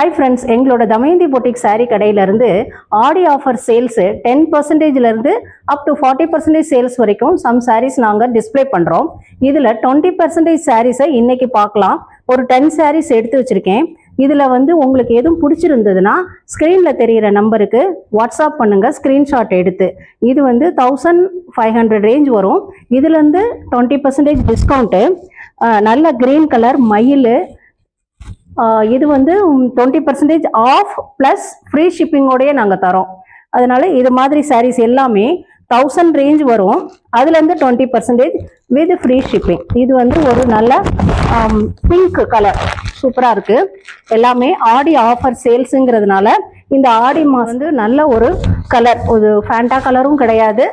Hi friends, எங்களோட Damayanti boutique sari கடையிலேருந்து Aadi offer sales 10%லேருந்து அப் டு 40% சேல்ஸ் வரைக்கும் சம் சாரீஸ் நாங்கள் டிஸ்பிளே பண்ணுறோம். இதில் 20% சாரீஸை இன்றைக்கி பார்க்கலாம். ஒரு 10 சாரீஸ் எடுத்து வச்சுருக்கேன். இதில் உங்களுக்கு எதுவும் பிடிச்சிருந்ததுன்னா ஸ்க்ரீனில் தெரிகிற நம்பருக்கு வாட்ஸ்அப் பண்ணுங்கள் ஸ்க்ரீன்ஷாட் எடுத்து. இது 1500 ரேஞ்ச் வரும். இதுலேருந்து 20% டிஸ்கவுண்ட்டு. நல்ல க்ரீன் கலர் மயில். இது 20% ஆஃப் ப்ளஸ் ஃப்ரீ ஷிப்பிங்கோடையே நாங்கள் தரோம். அதனால் இது மாதிரி சாரீஸ் எல்லாமே 1000 ரேஞ்ச் வரும். அதுலேருந்து 20% வித் ஃப்ரீ ஷிப்பிங். இது ஒரு நல்ல பிங்க் கலர் சூப்பராக இருக்குது. எல்லாமே ஆடி ஆஃபர் சேல்ஸுங்கிறதுனால இந்த ஆடி நல்ல ஒரு கலர், ஒரு ஃபேண்டா கலரும் கிடையாது,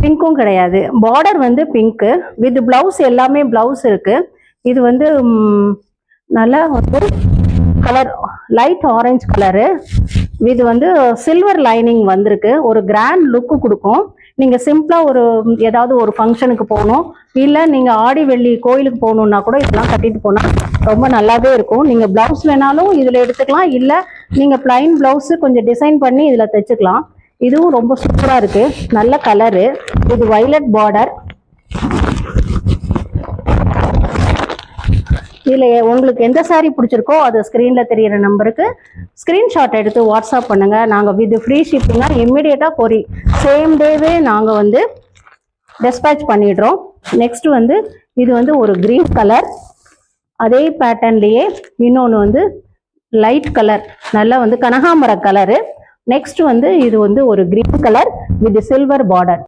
பிங்க்கும் கிடையாது. பார்டர் பிங்க்கு வித் ப்ளவுஸ், எல்லாமே ப்ளவுஸ் இருக்குது. இது நல்ல கலர் லைட் ஆரஞ்சு கலரு. இது சில்வர் லைனிங் வந்திருக்கு. ஒரு கிராண்ட் லுக்கு கொடுக்கும். நீங்கள் சிம்பிளாக ஏதாவது ஒரு ஃபங்க்ஷனுக்கு போகணும், இல்லை நீங்கள் ஆடி வெள்ளி கோயிலுக்கு போகணுன்னா கூட இதெல்லாம் கட்டிட்டு போனால் ரொம்ப நல்லாவே இருக்கும். நீங்கள் ப்ளவுஸ் வேணாலும் இதில் எடுத்துக்கலாம், இல்லை நீங்கள் பிளைன் ப்ளவுஸு கொஞ்சம் டிசைன் பண்ணி இதில் தைச்சிக்கலாம். இதுவும் ரொம்ப சூப்பராக இருக்குது. நல்ல கலரு. இது வைலட் பார்டர். இதில் உங்களுக்கு எந்த சாரீ பிடிச்சிருக்கோ அதை ஸ்க்ரீனில் தெரிகிற நம்பருக்கு ஸ்க்ரீன்ஷாட் எடுத்து வாட்ஸ்அப் பண்ணுங்கள். நாங்கள் வித் ஃப்ரீ ஷிப்பிங்காக இம்மிடியேட்டாக சேம் டேவே நாங்கள் டிஸ்பேச் பண்ணிடுறோம். நெக்ஸ்ட்டு இது ஒரு க்ரீன் கலர். அதே பேட்டர்ன்லேயே இன்னொன்று லைட் கலர், நல்லா கனகாமர கலரு. நெக்ஸ்ட் இது ஒரு green colour with silver border.